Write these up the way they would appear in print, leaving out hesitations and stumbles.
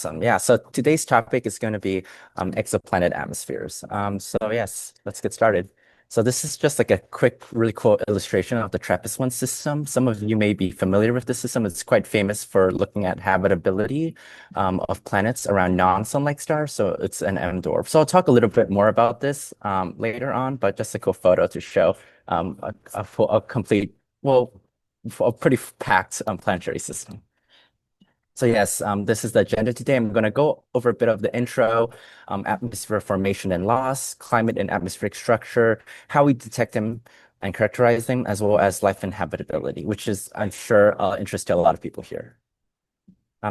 Awesome. Yeah. So today's topic is going to be exoplanet atmospheres. So yes, let's get started. So this is just like a quick, really cool illustration of the TRAPPIST-1 system. Some of you may be familiar with the system. It's quite famous for looking at habitability of planets around non-sun-like stars. So it's an M dwarf. So I'll talk a little bit more about this later on, but just a cool photo to show a complete, well, a pretty packed planetary system. So yes, this is the agenda today. I'm going to go over a bit of the intro, atmosphere formation and loss, climate and atmospheric structure, how we detect them and characterize them, as well as life and habitability, which is, I'm sure, interest to a lot of people here.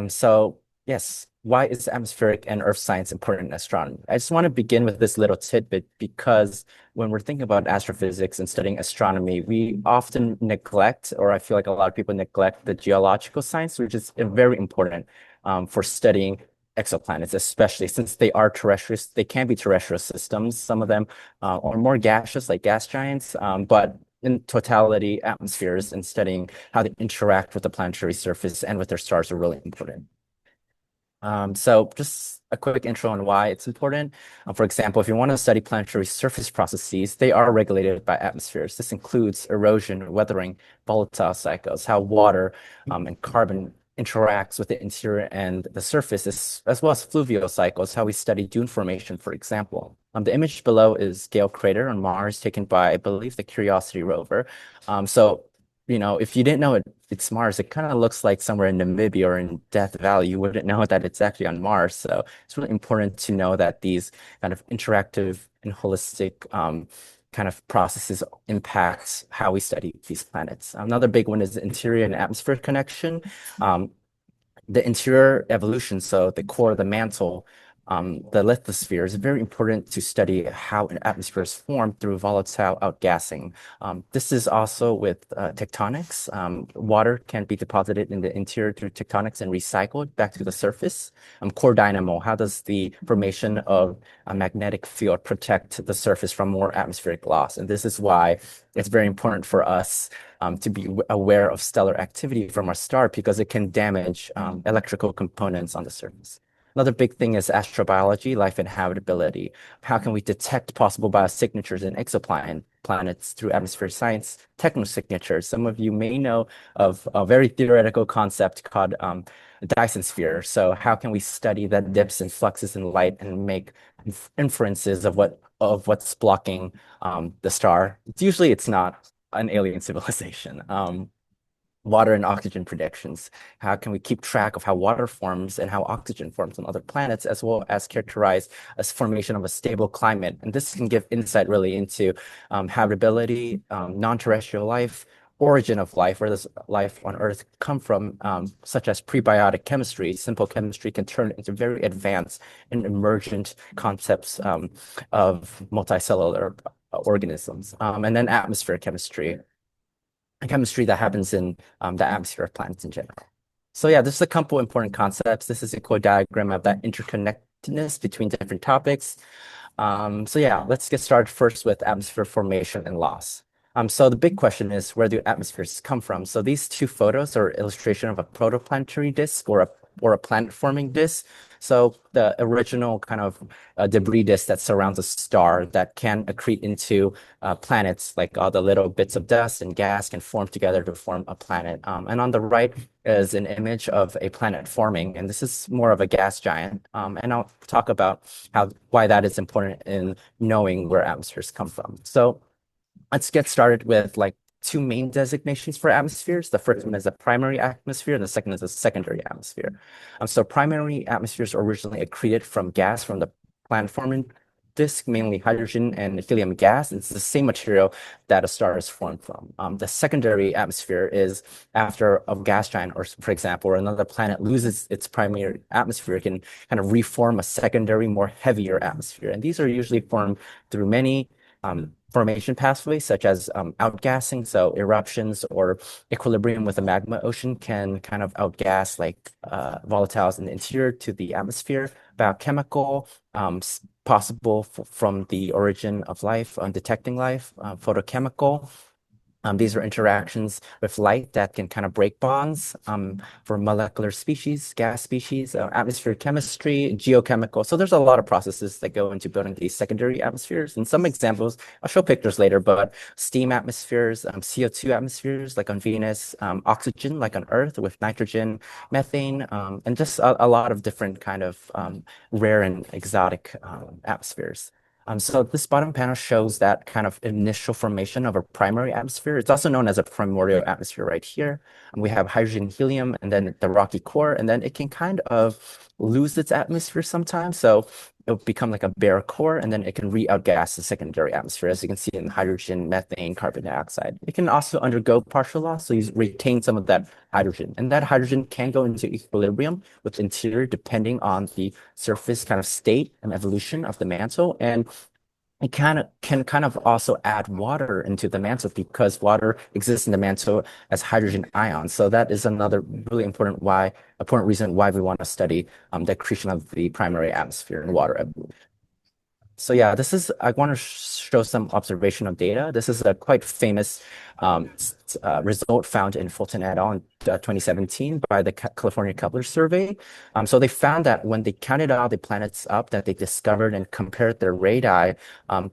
So yes, why is atmospheric and earth science important in astronomy? I just want to begin with this little tidbit because when we're thinking about astrophysics and studying astronomy, we often neglect, or I feel like a lot of people neglect the geological science, which is very important for studying exoplanets, especially since they are terrestrial. They can be terrestrial systems. Some of them are more gaseous, like gas giants, but in totality, atmospheres and studying how they interact with the planetary surface and with their stars are really important. So just a quick intro on why it's important. For example, if you want to study planetary surface processes, they are regulated by atmospheres. This includes erosion, weathering, volatile cycles, how water and carbon interacts with the interior and the surface, as well as fluvial cycles, how we study dune formation, for example. The image below is Gale Crater on Mars, taken by, I believe, the Curiosity rover. So if you didn't know it's Mars, it kind of looks like somewhere in Namibia or in Death Valley. You wouldn't know that it's actually on Mars. So it's really important to know that these kind of interactive and holistic kind of processes impact how we study these planets. Another big one is the interior and atmosphere connection. The interior evolution, so the core, the mantle, the lithosphere is very important to study how an atmosphere is formed through volatile outgassing. This is also with tectonics. Water can be deposited in the interior through tectonics and recycled back to the surface. Core dynamo, how does the formation of a magnetic field protect the surface from more atmospheric loss? And this is why it's very important for us to be aware of stellar activity from our star because it can damage electrical components on the surface. Another big thing is astrobiology, life and habitability. How can we detect possible biosignatures in exoplanets through atmospheric science, technosignatures? Some of you may know of a very theoretical concept called Dyson sphere. So how can we study that dips and fluxes in light and make inferences of what's blocking the star? Usually it's not an alien civilization. Water and oxygen predictions. How can we keep track of how water forms and how oxygen forms on other planets, as well as characterize a formation of a stable climate? And this can give insight really into habitability, non-terrestrial life, origin of life, where does life on Earth come from, such as prebiotic chemistry. Simple chemistry can turn into very advanced and emergent concepts of multicellular organisms. And then atmosphere chemistry that happens in the atmosphere of planets in general. So yeah, this is a couple important concepts. This is a core diagram of that interconnectedness between different topics. So yeah, let's get started first with atmosphere formation and loss. So the big question is, where do atmospheres come from? So these two photos are illustration of a protoplanetary disk or a planet-forming disk. So the original kind of debris disk that surrounds a star that can accrete into planets, like all the little bits of dust and gas can form together to form a planet. And on the right is an image of a planet forming, and this is more of a gas giant. And I'll talk about why that is important in knowing where atmospheres come from. So let's get started with like two main designations for atmospheres. The first one is a primary atmosphere, and the second is a secondary atmosphere. So primary atmospheres originally accreted from gas from the planet-forming disk, mainly hydrogen and helium gas. It's the same material that a star is formed from. The secondary atmosphere is after a gas giant, or for example, or another planet loses its primary atmosphere, it can kind of reform a secondary, more heavier atmosphere. And these are usually formed through many formation pathways, such as outgassing. So eruptions or equilibrium with the magma ocean can kind of outgas like volatiles in the interior to the atmosphere. Biochemical, possible from the origin of life, detecting life, photochemical, These are interactions with light that can kind of break bonds for molecular species, gas species, atmospheric chemistry, geochemical. So there's a lot of processes that go into building these secondary atmospheres. And some examples, I'll show pictures later, but steam atmospheres, CO2 atmospheres like on Venus, oxygen like on Earth with nitrogen, methane, and just a lot of different kind of rare and exotic atmospheres. So this bottom panel shows that kind of initial formation of a primary atmosphere. It's also known as a primordial atmosphere right here. And we have hydrogen, helium, and then the rocky core, and then it can kind of lose its atmosphere sometimes. So it'll become like a bare core, and then it can re-outgas the secondary atmosphere, as you can see in hydrogen, methane, carbon dioxide. It can also undergo partial loss, so you retain some of that hydrogen. And that hydrogen can go into equilibrium with the interior depending on the surface kind of state and evolution of the mantle. And it can kind of also add water into the mantle because water exists in the mantle as hydrogen ions. So that is another really important reason why we want to study the accretion of the primary atmosphere and water. So yeah, I want to show some observational data. This is a quite famous result found in Fulton et al. In 2017 by the California Kepler survey. So they found that when they counted all the planets up that they discovered and compared their radii,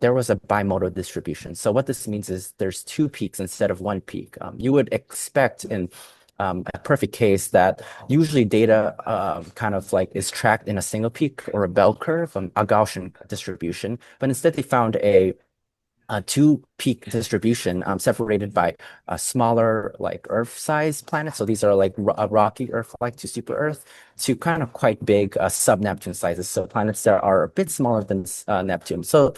there was a bimodal distribution. So what this means is there's two peaks instead of one peak. You would expect in a perfect case that usually data kind of like is tracked in a single peak or a bell curve, a Gaussian distribution, but instead they found a two peak distribution separated by a smaller like Earth-sized planets. So these are like rocky Earth-like to super Earth to kind of quite big sub-Neptune sizes. So planets that are a bit smaller than Neptune. So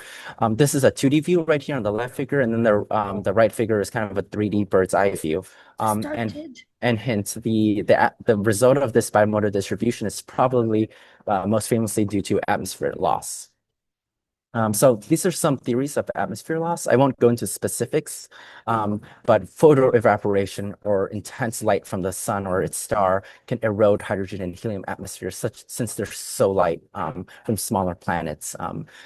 this is a 2D view right here on the left figure, and then the right figure is kind of a 3D bird's eye view. And hence the result of this bimodal distribution is probably most famously due to atmosphere loss. So these are some theories of atmosphere loss. I won't go into specifics, but photoevaporation or intense light from the sun or its star can erode hydrogen and helium atmospheres since they're so light from smaller planets.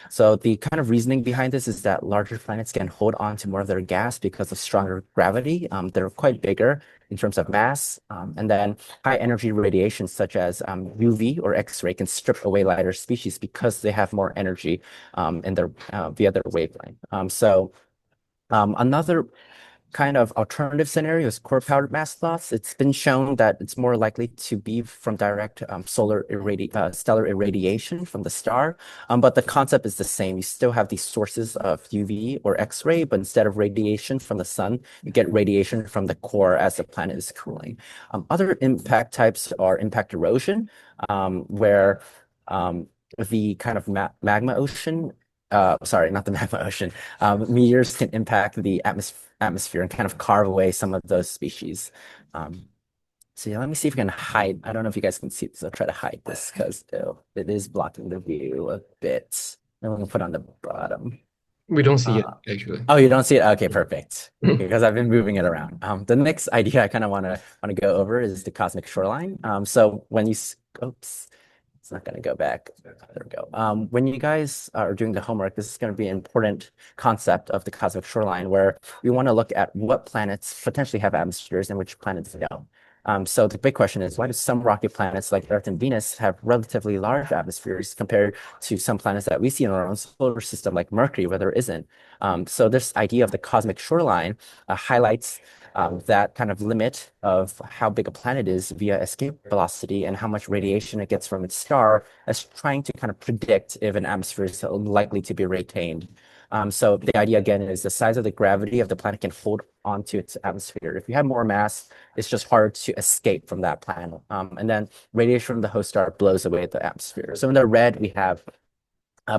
So the kind of reasoning behind this is that larger planets can hold on to more of their gas because of stronger gravity. They're quite bigger in terms of mass, and then high energy radiation such as UV or X-ray can strip away lighter species because they have more energy in their via their wavelength. Another kind of alternative scenario is core powdered mass loss. It's been shown that it's more likely to be from direct stellar irradiation from the star. But the concept is the same. You still have these sources of UV or X-ray, but instead of radiation from the sun, you get radiation from the core as the planet is cooling. Other impact types are impact erosion, where the kind of magma ocean sorry, not the magma ocean. Meteors can impact the atmosphere and kind of carve away some of those species. So yeah, let me see if we can hide. I don't know if you guys can see this. I'll try to hide this because it is blocking the view a bit. I'm going to put on the bottom. We don't see it actually. Oh, you don't see it? Okay, perfect. Because I've been moving it around. The next idea I kind of want to go over is the cosmic shoreline. So when you, oops. It's not going to go back. There we go. When you guys are doing the homework, this is going to be an important concept of the cosmic shoreline where we want to look at what planets potentially have atmospheres and which planets don't. So the big question is, why do some rocky planets like Earth and Venus have relatively large atmospheres compared to some planets that we see in our own solar system like Mercury, where there isn't? So this idea of the cosmic shoreline highlights that kind of limit of how big a planet is via escape velocity and how much radiation it gets from its star as trying to kind of predict if an atmosphere is likely to be retained. So the idea again is the size of the gravity of the planet can hold onto its atmosphere. If you have more mass, it's just hard to escape from that planet. And then radiation from the host star blows away the atmosphere. So in the red, we have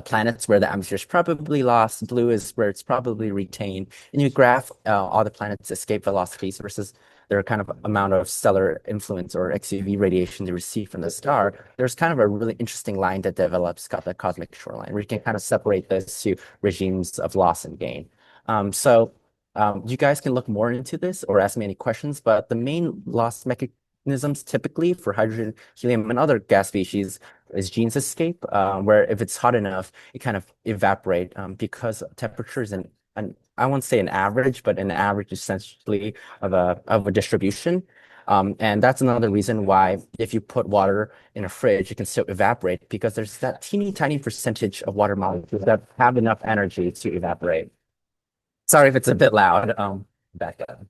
planets where the atmosphere is probably lost. Blue is where it's probably retained. And you graph all the planets' escape velocities versus their kind of amount of stellar influence or XUV radiation they receive from the star. There's kind of a really interesting line that develops called the cosmic shoreline, where you can kind of separate those two regimes of loss and gain. You guys can look more into this or ask me any questions, but the main loss mechanisms typically for hydrogen, helium, and other gas species is Jean's escape, where if it's hot enough, it kind of evaporate because temperature is an I won't say an average, but an average essentially of a distribution. And that's another reason why if you put water in a fridge, it can still evaporate because there's that teeny tiny percentage of water molecules that have enough energy to evaporate. Sorry if it's a bit loud. Back up.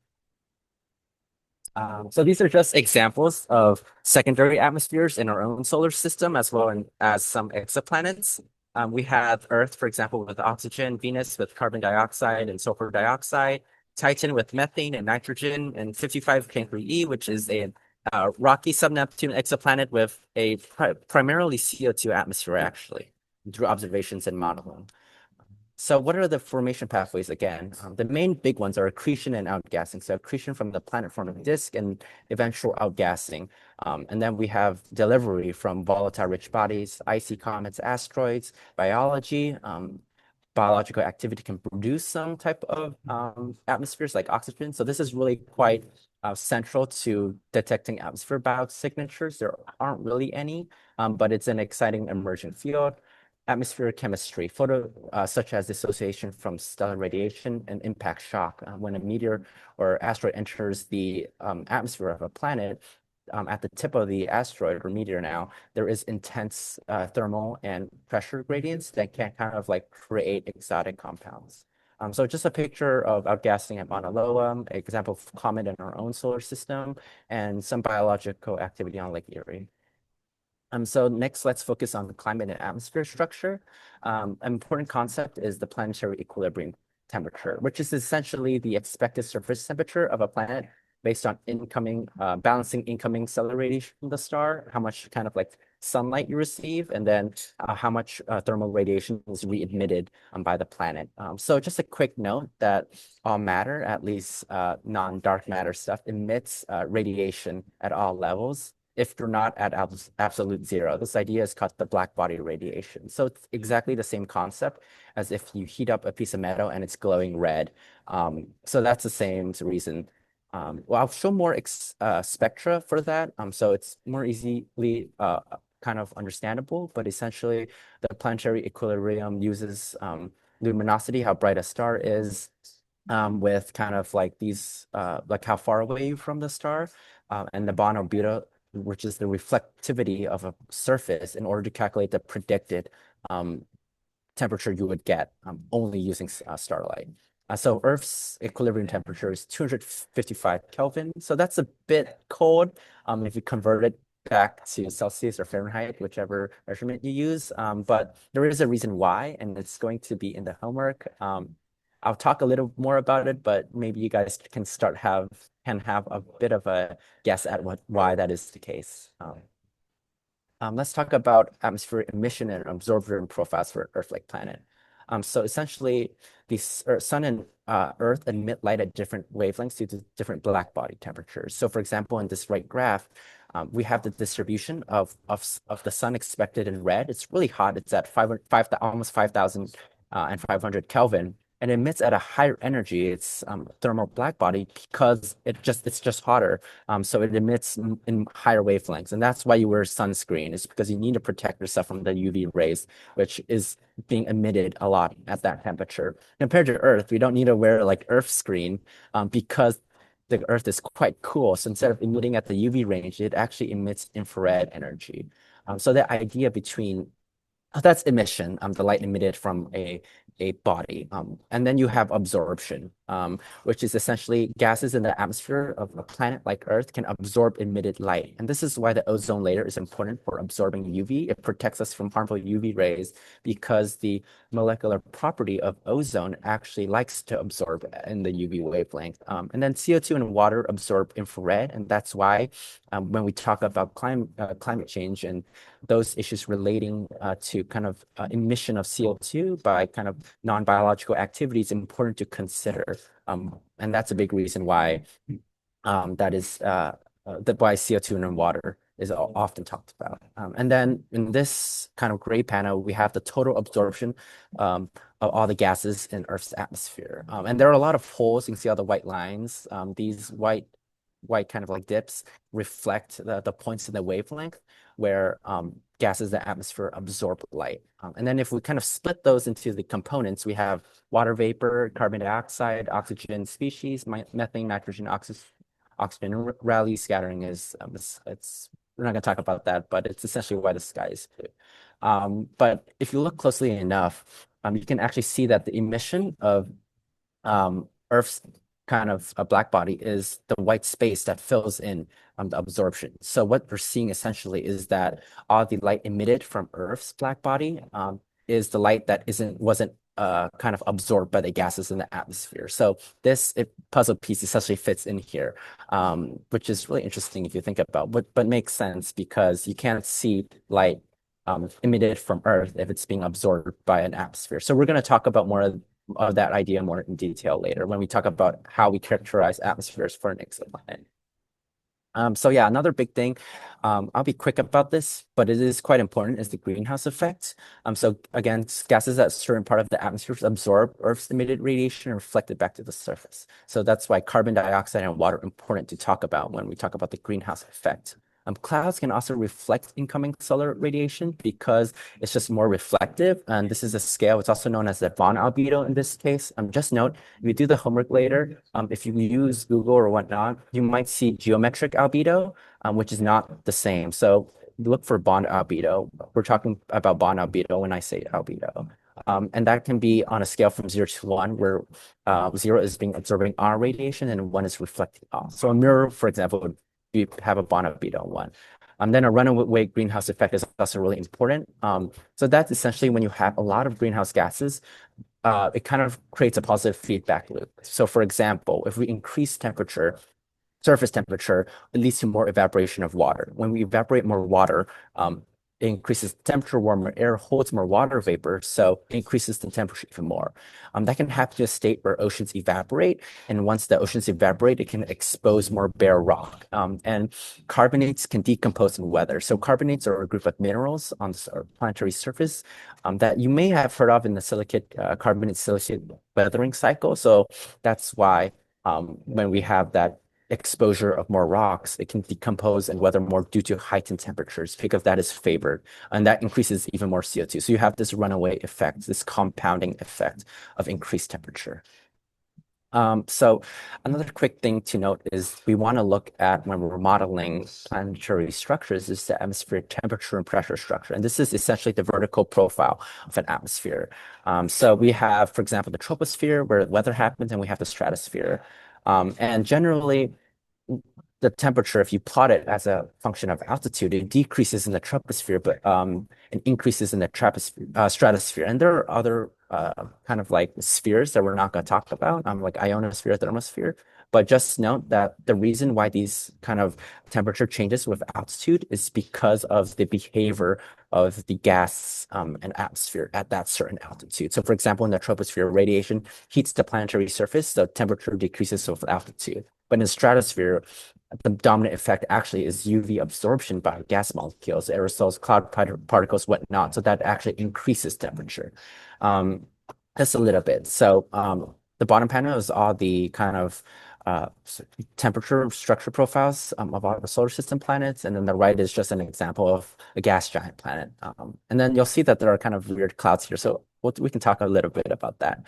So these are just examples of secondary atmospheres in our own solar system, as well as some exoplanets. We have Earth, for example, with oxygen, Venus with carbon dioxide and sulfur dioxide, Titan with methane and nitrogen, and 55 Cancri, which is a rocky subneptune exoplanet with a primarily CO2 atmosphere, actually, through observations and modeling. So what are the formation pathways again? The main big ones are accretion and outgassing. So accretion from the planet-forming disk and eventual outgassing. And then we have delivery from volatile-rich bodies, icy comets, asteroids, biology. Biological activity can produce some type of atmospheres like oxygen. So this is really quite central to detecting atmosphere biosignatures. There aren't really any, but it's an exciting emerging field. Atmospheric chemistry, such as dissociation from stellar radiation and impact shock. When a meteor or asteroid enters the atmosphere of a planet, at the tip of the asteroid or meteor now, there is intense thermal and pressure gradients that can kind of like create exotic compounds. So just a picture of outgassing at Mauna Loa, example of comet in our own solar system, and some biological activity on Lake Erie. So next, let's focus on the climate and atmosphere structure. An important concept is the planetary equilibrium temperature, which is essentially the expected surface temperature of a planet based on balancing incoming solar radiation from the star, how much kind of like sunlight you receive, and then how much thermal radiation is re-emitted by the planet. So just a quick note that all matter, at least non-dark matter stuff, emits radiation at all levels if you're not at absolute zero. This idea is called the black body radiation. So it's exactly the same concept as if you heat up a piece of metal and it's glowing red. So that's the same reason. Well, I'll show more spectra for that. So it's more easily kind of understandable, but essentially the planetary equilibrium uses luminosity, how bright a star is, with kind of like these, like how far away from the star, and the Bono beta, which is the reflectivity of a surface in order to calculate the predicted temperature you would get only using starlight. So Earth's equilibrium temperature is 255 Kelvin. So that's a bit cold if you convert it back to Celsius or Fahrenheit, whichever measurement you use. But there is a reason why, and it's going to be in the homework. I'll talk a little more about it, but maybe you guys can have a bit of a guess at why that is the case. Let's talk about atmospheric emission and absorption profiles for Earth-like planet. So essentially, the sun and Earth emit light at different wavelengths due to different black body temperatures. So for example, in this right graph, we have the distribution of the sun expected in red. It's really hot. It's at almost 5,500 Kelvin, and emits at a higher energy. It's thermal black body because it's just hotter. So it emits in higher wavelengths, and that's why you wear sunscreen. It's because you need to protect yourself from the UV rays, which is being emitted a lot at that temperature. Compared to Earth, we don't need to wear like Earth screen because the Earth is quite cool. So instead of emitting at the UV range, it actually emits infrared energy. So the idea between that's emission, the light emitted from a body. And then you have absorption, which is essentially gases in the atmosphere of a planet like Earth can absorb emitted light. And this is why the ozone layer is important for absorbing UV. It protects us from harmful UV rays because the molecular property of ozone actually likes to absorb in the UV wavelength. And then CO2 and water absorb infrared. And that's why when we talk about climate change and those issues relating to kind of emission of CO2 by kind of non-biological activities important to consider. And that's a big reason why why CO2 and water is often talked about. And then in this kind of gray panel, we have the total absorption of all the gases in Earth's atmosphere. And there are a lot of holes. You can see all the white lines. These white white kind of like dips reflect the points in the wavelength where gases in the atmosphere absorb light. And then if we kind of split those into the components, we have water vapor, carbon dioxide, oxygen species, methane, nitrogen, oxygen Rayleigh scattering is it's we're not going to talk about that, but it's essentially why the sky is blue. But if you look closely enough, you can actually see that the emission of Earth's kind of a black body is the white space that fills in the absorption. So what we're seeing essentially is that all the light emitted from Earth's black body is the light that wasn't kind of absorbed by the gases in the atmosphere. So this puzzle piece essentially fits in here, which is really interesting if you think about, but makes sense because you can't see light emitted from Earth if it's being absorbed by an atmosphere. So we're going to talk about more of that idea more in detail later when we talk about how we characterize atmospheres for an exoplanet. So yeah, another big thing, I'll be quick about this, but it is quite important, is the greenhouse effect. So again, gases that certain part of the atmosphere absorb Earth's emitted radiation and reflect it back to the surface. So that's why carbon dioxide and water are important to talk about when we talk about the greenhouse effect. Clouds can also reflect incoming solar radiation because it's just more reflective. And this is a scale. It's also known as the Von albedo in this case. Just note, if you do the homework later, if you use Google or whatnot, you might see geometric albedo, which is not the same. So look for bond albedo. We're talking about bond albedo when I say albedo. And that can be on a scale from 0 to 1, where 0 is being absorbing R radiation and 1 is reflecting off. So a mirror, for example, would have a bond albedo 1. Then a runaway greenhouse effect is also really important. So that's essentially when you have a lot of greenhouse gases, it kind of creates a positive feedback loop. So for example, if we increase surface temperature, it leads to more evaporation of water. When we evaporate more water, it increases temperature, warmer air holds more water vapor, so it increases the temperature even more. That can happen to a state where oceans evaporate, and once the oceans evaporate, it can expose more bare rock. And carbonates can decompose in weather. So carbonates are a group of minerals on the planetary surface that you may have heard of in the carbonate silicate weathering cycle. So that's why when we have that exposure of more rocks, it can decompose and weather more due to heightened temperatures because that is favored, and that increases even more CO2. So you have this runaway effect, this compounding effect of increased temperature. So another quick thing to note is we want to look at, when we're modeling planetary structures, is the atmospheric temperature and pressure structure. And this is essentially the vertical profile of an atmosphere. So we have, for example, the troposphere where weather happens, and we have the stratosphere. And generally, the temperature, if you plot it as a function of altitude, it decreases in the troposphere, but it increases in the stratosphere. And there are other kind of like spheres that we're not going to talk about, like ionosphere, thermosphere. But just note that the reason why these kind of temperature changes with altitude is because of the behavior of the gas and atmosphere at that certain altitude. So for example, in the troposphere, radiation heats the planetary surface, so temperature decreases with altitude. But in the stratosphere, the dominant effect actually is UV absorption by gas molecules, aerosols, cloud particles, whatnot. So that actually increases temperature. Just a little bit. So the bottom panel is all the kind of temperature structure profiles of all the solar system planets. And then the right is just an example of a gas giant planet. And then you'll see that there are kind of weird clouds here. So we can talk a little bit about that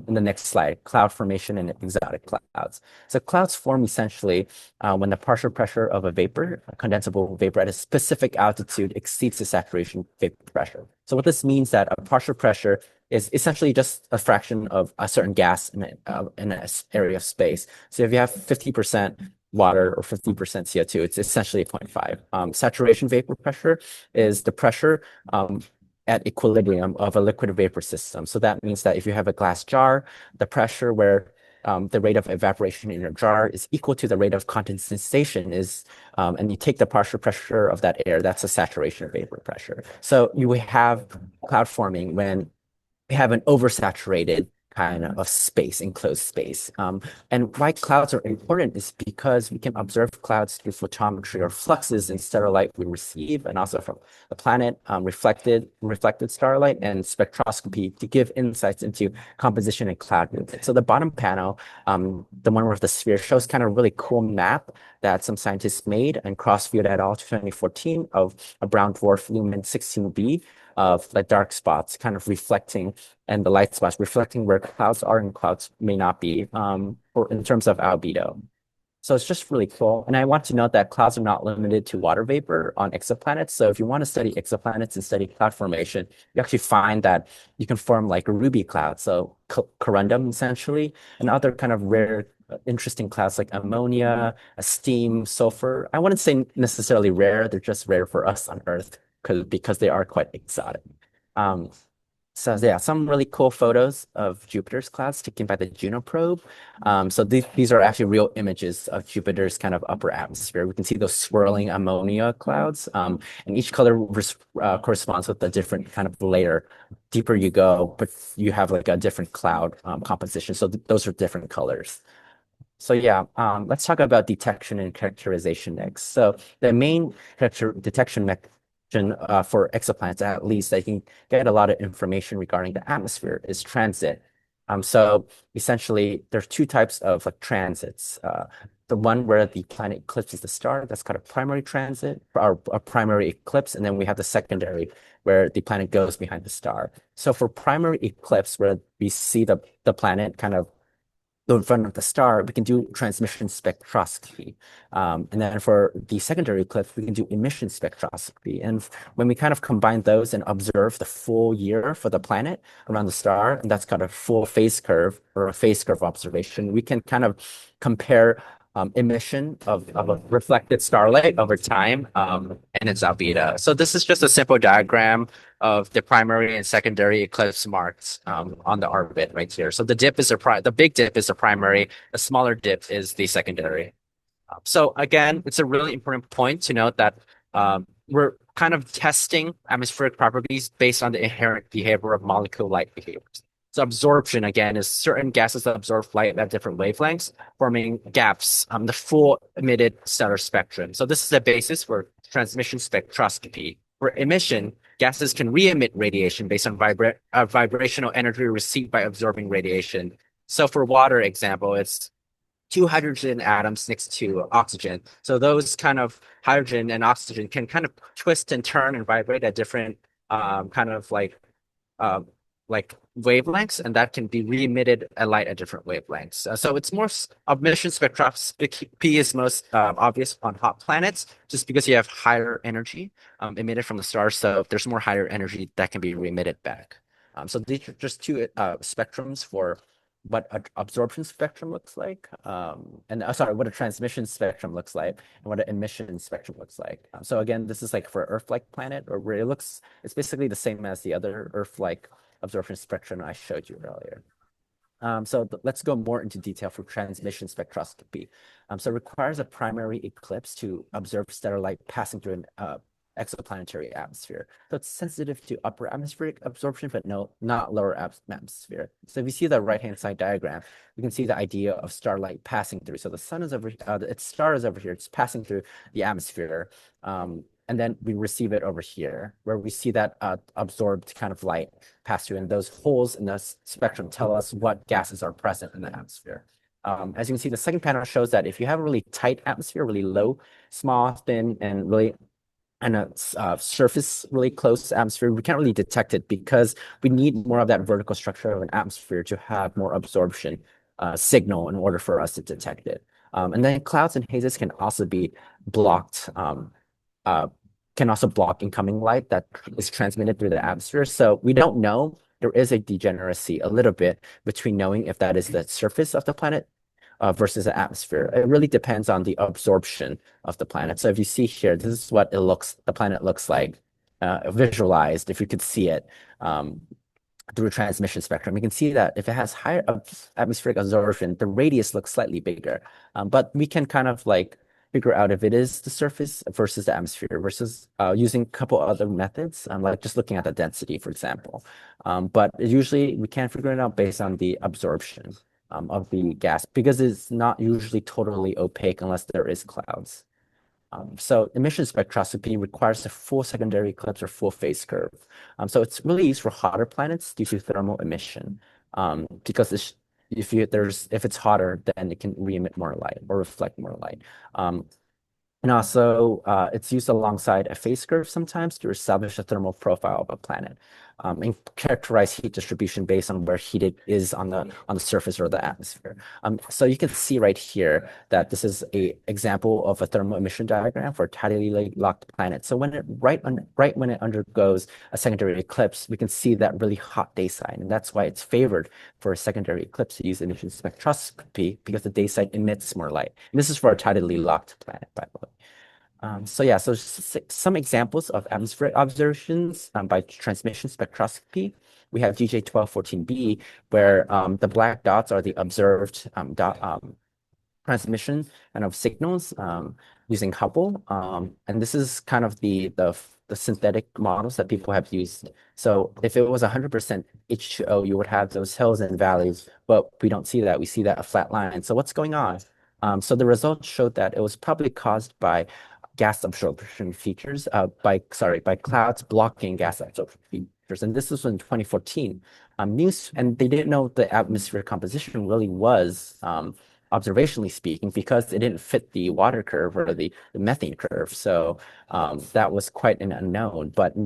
in the next slide, cloud formation and exotic clouds. So clouds form essentially when the partial pressure of a vapor, a condensable vapor at a specific altitude, exceeds the saturation vapor pressure. So what this means that a partial pressure is essentially just a fraction of a certain gas in an area of space. So if you have 50% water or 50% CO2, it's essentially 0.5. Saturation vapor pressure is the pressure at equilibrium of a liquid vapor system. So that means that if you have a glass jar, the pressure where the rate of evaporation in your jar is equal to the rate of condensation and you take the partial pressure of that air, that's a saturation vapor pressure. So you will have cloud forming when we have an oversaturated kind of space, enclosed space. And why clouds are important is because we can observe clouds through photometry or fluxes in stellar light we receive, and also from the planet, reflected starlight, and spectroscopy to give insights into composition and cloud movement. So the bottom panel, the one with the sphere, shows kind of a really cool map that some scientists made and Crossfield et al. 2014 of a brown dwarf lumen 16b of the dark spots kind of reflecting and the light spots reflecting where clouds are and clouds may not be, or in terms of albedo. So it's just really cool. And I want to note that clouds are not limited to water vapor on exoplanets. So if you want to study exoplanets and study cloud formation, you actually find that you can form like a ruby cloud, so corundum essentially, and other kind of rare, interesting clouds like ammonia, steam, sulfur. I wouldn't say necessarily rare; they're just rare for us on Earth because they are quite exotic. Um, so yeah, some really cool photos of Jupiter's clouds taken by the Juno probe. So these are actually real images of Jupiter's kind of upper atmosphere. We can see those swirling ammonia clouds, and each color corresponds with a different kind of layer. Deeper you go, but you have like a different cloud composition. So those are different colors. So yeah, let's talk about detection and characterization next. So the main detection mechanism for exoplanets, at least, that you can get a lot of information regarding the atmosphere is transit. So essentially, there's two types of like transits. The one where the planet eclipses the star, that's called a primary transit or a primary eclipse, and then we have the secondary where the planet goes behind the star. So for primary eclipse, where we see the planet kind of in front of the star, we can do transmission spectroscopy. And then for the secondary eclipse, we can do emission spectroscopy. And when we kind of combine those and observe the full year for the planet around the star, and that's called a full phase curve or a phase curve observation, we can kind of compare emission of a reflected starlight over time and its albedo. So this is just a simple diagram of the primary and secondary eclipse marks on the orbit right here. So the big dip is the primary, the smaller dip is the secondary. So again, it's a really important point to note that we're kind of testing atmospheric properties based on the inherent behavior of molecule light behaviors. So absorption, again, is certain gases that absorb light at different wavelengths, forming gaps on the full emitted stellar spectrum. So this is the basis for transmission spectroscopy. For emission, gases can re-emit radiation based on vibrational energy received by absorbing radiation. So for water example, it's two hydrogen atoms next to oxygen. So those kind of hydrogen and oxygen can kind of twist and turn and vibrate at different kind of uh, like wavelengths, and that can be re-emitted at light at different wavelengths. So it's more emission spectroscopy is most obvious on hot planets, just because you have higher energy emitted from the stars. So there's more higher energy that can be re-emitted back. So these are just two spectrums for what an absorption spectrum looks like, and sorry, what a transmission spectrum looks like, and what an emission spectrum looks like. So again, this is like for Earth-like planet, or where it's basically the same as the other Earth-like absorption spectrum I showed you earlier. So let's go more into detail for transmission spectroscopy. So it requires a primary eclipse to observe stellar light passing through an exoplanetary atmosphere. So it's sensitive to upper atmospheric absorption, but not lower atmosphere. So if you see the right-hand side diagram, you can see the idea of starlight passing through. So the sun is its star is over here, it's passing through the atmosphere. And then we receive it over here, where we see that absorbed kind of light pass through, and those holes in the spectrum tell us what gases are present in the atmosphere. As you can see, the second panel shows that if you have a really tight atmosphere, really low, small, thin, and really and a surface really close atmosphere, we can't really detect it because we need more of that vertical structure of an atmosphere to have more absorption signal in order for us to detect it. And then clouds and hazes can also be blocked, can also block incoming light that is transmitted through the atmosphere. So we don't know. There is a degeneracy a little bit between knowing if that is the surface of the planet versus the atmosphere. It really depends on the absorption of the planet. So if you see here, this is what the planet looks like visualized, if you could see it through a transmission spectrum. You can see that if it has higher atmospheric absorption, the radius looks slightly bigger. But we can kind of like, figure out if it is the surface versus the atmosphere versus using a couple other methods, like just looking at the density, for example. But usually we can't figure it out based on the absorption of the gas because it's not usually totally opaque unless there is clouds. So emission spectroscopy requires a full secondary eclipse or full phase curve. So it's really used for hotter planets due to thermal emission, because if it's hotter, then it can re-emit more light or reflect more light. And also, it's used alongside a phase curve sometimes to establish a thermal profile of a planet, and characterize heat distribution based on where heat it is on the surface or the atmosphere. So you can see right here that this is a example of a thermal emission diagram for a tidally locked planet. So right when it undergoes a secondary eclipse, we can see that really hot day side, and that's why it's favored for a secondary eclipse to use emission spectroscopy because the day side emits more light. And this is for a tidally locked planet, by the way. So some examples of atmospheric observations by transmission spectroscopy. We have GJ1214b, where the black dots are the observed transmission kind of signals using Hubble. And this is kind of the synthetic models that people have used. So if it was 100% H2O, you would have those hills and valleys, but we don't see that. We see that a flat line. So what's going on? So the results showed that it was probably caused by gas absorption features, by clouds blocking gas absorption features. And this was in 2014. And they didn't know the atmosphere composition really was, observationally speaking, because it didn't fit the water curve or the methane curve. So that was quite an unknown. But a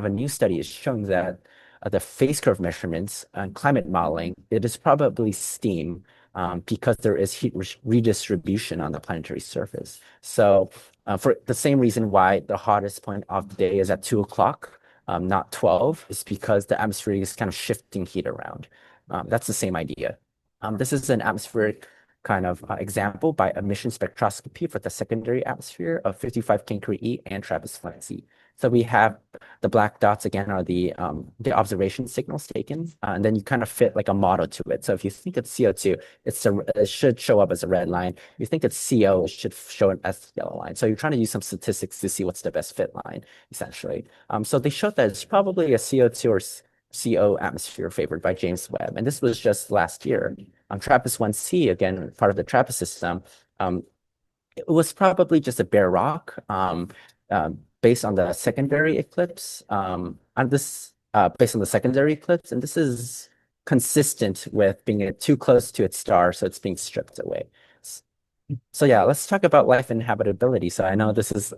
new study is showing that the phase curve measurements and climate modeling, it is probably steam, because there is heat redistribution on the planetary surface. So for the same reason why the hottest point of the day is at 2 o'clock, not 12, is because the atmosphere is kind of shifting heat around. That's the same idea. This is an atmospheric kind of example by emission spectroscopy for the secondary atmosphere of 55 Cancri E and TRAPPIST-1c. So we have the black dots again are the observation signals taken, and then you kind of fit like a model to it. So if you think it's CO2, it should show up as a red line. If you think it's CO, it should show up as a yellow line. So you're trying to use some statistics to see what's the best fit line, essentially. So they showed that it's probably a CO2 or CO atmosphere favored by James Webb, and this was just last year. TRAPPIST-1c, again, part of the TRAPPIST system, it was probably just a bare rock, based on the secondary eclipse. Based on the secondary eclipse, and this is consistent with being too close to its star, so it's being stripped away. So yeah, let's talk about life and habitability. So I know this is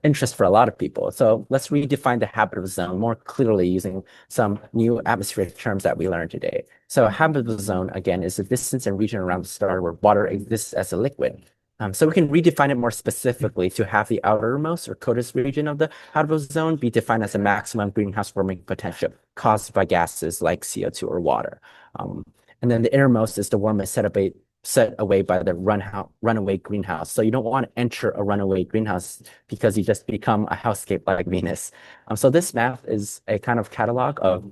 interest for a lot of people. So let's redefine the habitable zone more clearly using some new atmospheric terms that we learned today. So a habitable zone, again, is the distance and region around the star where water exists as a liquid. So we can redefine it more specifically to have the outermost or coldest region of the habitable zone be defined as a maximum greenhouse warming potential caused by gases like CO2 or water. And then the innermost is the warmest set away by the runaway greenhouse. So you don't want to enter a runaway greenhouse because you just become a housecape like Venus. So this map is a kind of catalog of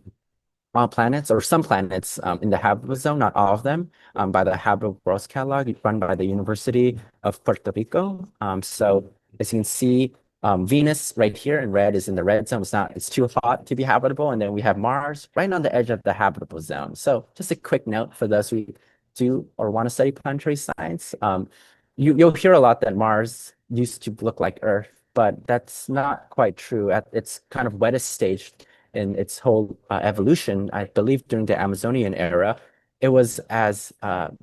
all planets or some planets in the habitable zone, not all of them, by the Habitable Worlds Catalog run by the University of Puerto Rico. So as you can see, Venus right here in red is in the red zone. It's too hot to be habitable. And then we have Mars right on the edge of the habitable zone. So just a quick note for those who do or want to study planetary science. You'll hear a lot that Mars used to look like Earth, but that's not quite true. At its kind of wettest stage in its whole evolution, I believe during the Amazonian era, it was as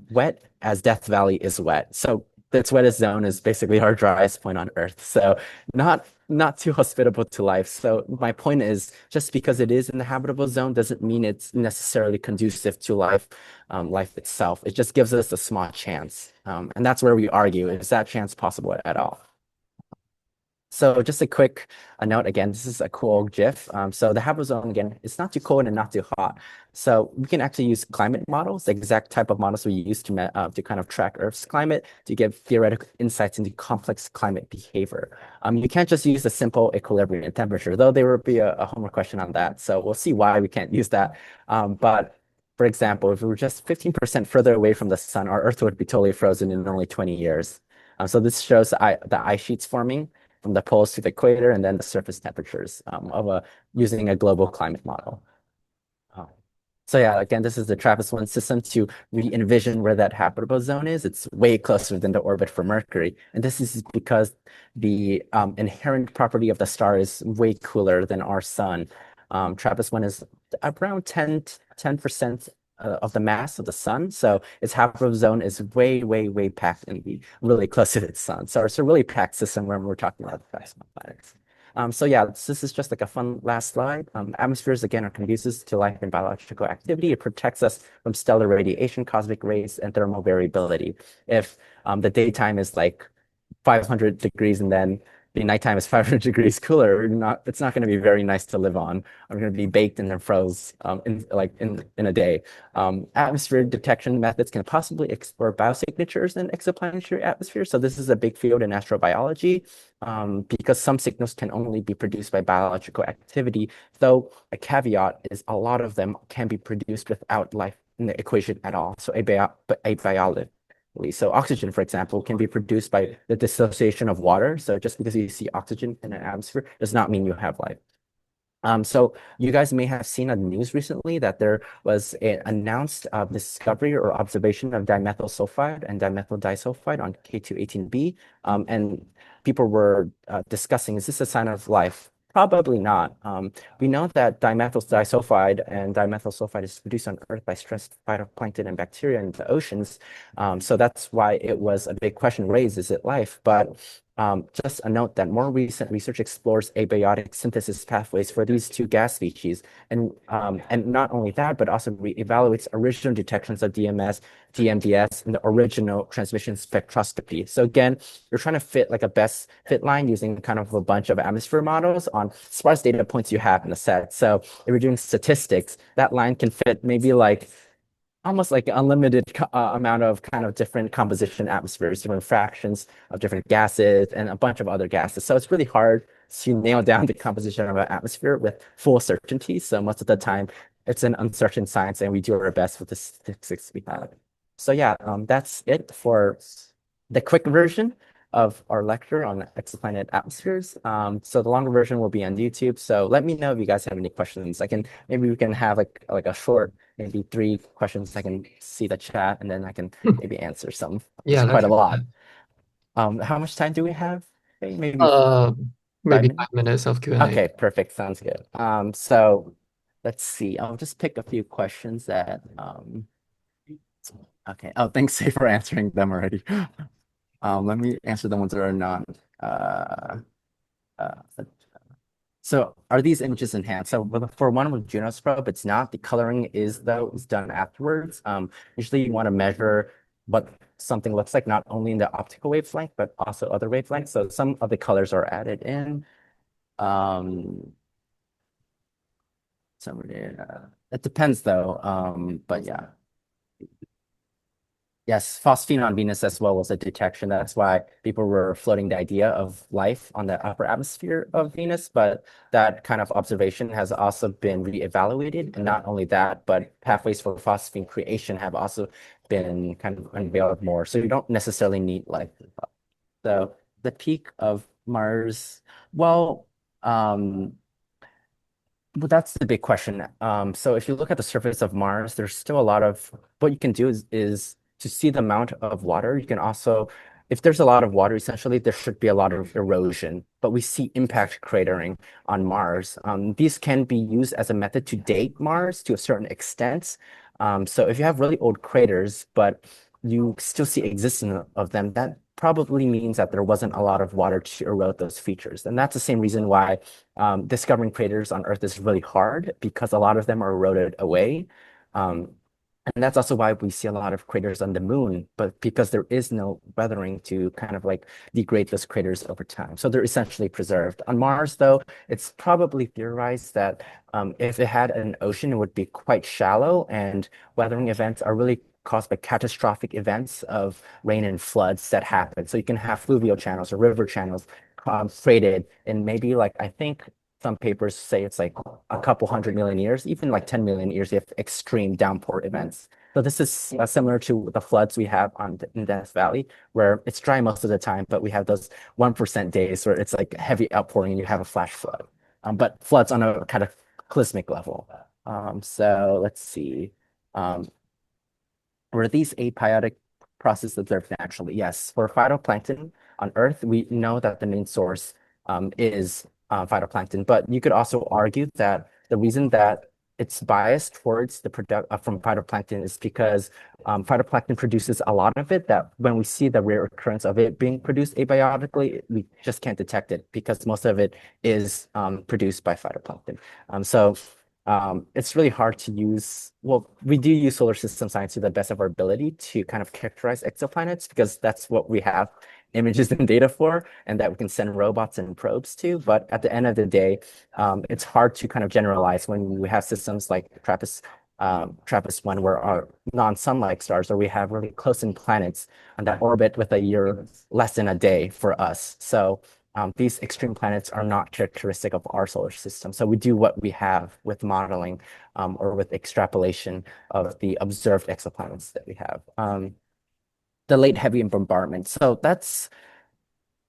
wet as Death Valley is wet. So its wettest zone is basically our driest point on Earth. So not too hospitable to life. So my point is, just because it is in the habitable zone doesn't mean it's necessarily conducive to life itself. It just gives us a small chance. And that's where we argue, is that chance possible at all? So just a quick note again, this is a cool GIF. So the habitable zone, again, it's not too cold and not too hot. So we can actually use climate models, the exact type of models we use to kind of track Earth's climate to give theoretical insights into complex climate behavior. You can't just use a simple equilibrium temperature, though there will be a homework question on that. So we'll see why we can't use that. But for example, if we were just 15% further away from the sun, our Earth would be totally frozen in only 20 years. So this shows the ice sheets forming from the poles to the equator, and then the surface temperatures of a using a global climate model. Uh, so yeah, again, this is the TRAPPIST-1 system to re-envision where that habitable zone is. It's way closer than the orbit for Mercury. And this is because the inherent property of the star is way cooler than our sun. TRAPPIST-1 is around 10% of the mass of the sun. So its habitable zone is way, way, way packed and really close to its sun. So it's a really packed system when we're talking about the TRAPPIST-1 planets. So yeah, this is just like a fun last slide. Atmospheres, again, are conducive to life and biological activity. It protects us from stellar radiation, cosmic rays, and thermal variability. If the daytime is like 500 degrees and then the nighttime is 500 degrees cooler, it's not going to be very nice to live on. I'm going to be baked and then froze in a day. Atmosphere detection methods can possibly explore biosignatures in exoplanetary atmosphere. So this is a big field in astrobiology because some signals can only be produced by biological activity, though a caveat is a lot of them can be produced without life in the equation at all. So abiotic. So oxygen, for example, can be produced by the dissociation of water. So just because you see oxygen in an atmosphere does not mean you have life. So you guys may have seen on the news recently that there was an announced discovery or observation of dimethyl sulfide and dimethyl disulfide on K2-18b. And people were discussing, is this a sign of life? Probably not. We know that dimethyl disulfide and dimethyl sulfide is produced on Earth by stressed phytoplankton and bacteria in the oceans. So that's why it was a big question raised, is it life? But just a note that more recent research explores abiotic synthesis pathways for these two gas species. And not only that, but also evaluates original detections of DMS, DMDS in the original transmission spectroscopy. So again, you're trying to fit like a best fit line using kind of a bunch of atmosphere models on sparse data points you have in the set. So if you're doing statistics, that line can fit maybe like almost like an unlimited amount of kind of different composition atmospheres, different fractions of different gases and a bunch of other gases. So it's really hard to nail down the composition of an atmosphere with full certainty. So most of the time it's an uncertain science and we do our best with the statistics we have. So yeah, that's it for the quick version of our lecture on exoplanet atmospheres. So the longer version will be on YouTube. So let me know if you guys have any questions. Maybe we can have like a short, maybe 3 questions. I can see the chat and then I can maybe answer some. It's Yeah, quite let's a do lot. that. How much time do we have? Okay, maybe Uh, five maybe minutes. 5 minutes of Q&A. Okay, perfect. Sounds good. So let's see. I'll just pick a few questions that okay. Oh, thanks Say, for answering them already. Let me answer the ones that are not uh uh so are these images enhanced? So for one with Juno's probe, it's not. The coloring is done afterwards. Usually you want to measure what something looks like, not only in the optical wavelength, but also other wavelengths. So some of the colors are added in. Um, it depends though. But yeah. Yes, phosphine on Venus as well was a detection. That's why people were floating the idea of life on the upper atmosphere of Venus. But that kind of observation has also been reevaluated. And not only that, but pathways for phosphine creation have also been kind of unveiled more. So you don't necessarily need life. So the peak of Mars, well, well, that's the big question. So if you look at the surface of Mars, there's still a lot of what you can do is to see the amount of water. You can also, if there's a lot of water, essentially there should be a lot of erosion. But we see impact cratering on Mars. These can be used as a method to date Mars to a certain extent. So if you have really old craters, but you still see existence of them, that probably means that there wasn't a lot of water to erode those features. And that's the same reason why discovering craters on Earth is really hard because a lot of them are eroded away. Um, and that's also why we see a lot of craters on the moon, but because there is no weathering to kind of like degrade those craters over time. So they're essentially preserved. On Mars, though, it's probably theorized that if it had an ocean, it would be quite shallow, and weathering events are really caused by catastrophic events of rain and floods that happen. So you can have fluvial channels or river channels created in maybe like, I think some papers say it's like a couple 100 million years, even like 10 million years if extreme downpour events. So this is similar to the floods we have in Death Valley, where it's dry most of the time, but we have those 1% days where it's like heavy outpouring and you have a flash flood. But floods on a kind of cosmic level. So let's see. Um, were these abiotic processes observed naturally? Yes. For phytoplankton on Earth, we know that the main source is phytoplankton, but you could also argue that the reason that it's biased towards the product from phytoplankton is because phytoplankton produces a lot of it that when we see the rare occurrence of it being produced abiotically, we just can't detect it because most of it is produced by phytoplankton. So it's really hard to use. Well, we do use solar system science to the best of our ability to kind of characterize exoplanets because that's what we have images and data for, and that we can send robots and probes to. But at the end of the day, it's hard to kind of generalize when we have systems like TRAPPIST-1, where our non-sun-like stars, or we have really close-in planets that orbit with a year less than a day for us. So these extreme planets are not characteristic of our solar system. So we do what we have with modeling or with extrapolation of the observed exoplanets that we have. The late heavy bombardment. So that's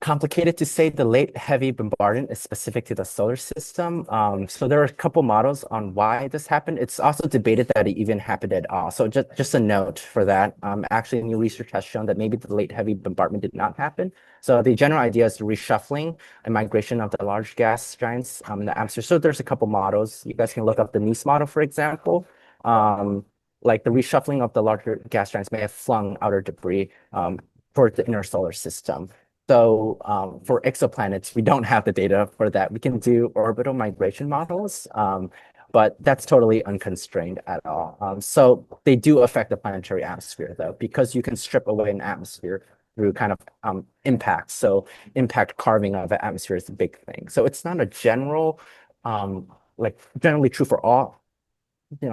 complicated to say. The late heavy bombardment is specific to the solar system. So there are a couple models on why this happened. It's also debated that it even happened at all. So just a note for that. Actually, new research has shown that maybe the late heavy bombardment did not happen. So the general idea is the reshuffling and migration of the large gas giants in the atmosphere. So there's a couple models. You guys can look up the NEAS model, for example. Like the reshuffling of the larger gas giants may have flung outer debris towards the inner solar system. So for exoplanets, we don't have the data for that. We can do orbital migration models, but that's totally unconstrained at all. So they do affect the planetary atmosphere, though, because you can strip away an atmosphere through kind of impact. So impact carving of the atmosphere is a big thing. So it's not a general, like generally true for all,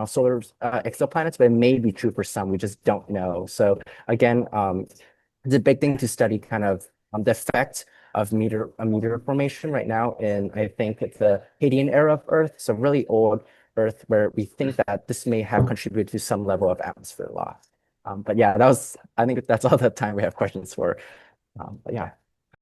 solar exoplanets, but it may be true for some. We just don't know. So again, it's a big thing to study kind of the effect of meteor formation right now. And I think it's the Hadean era of Earth, so really old Earth, where we think that this may have contributed to some level of atmosphere loss. But yeah, I think that's all the time we have questions for. But yeah.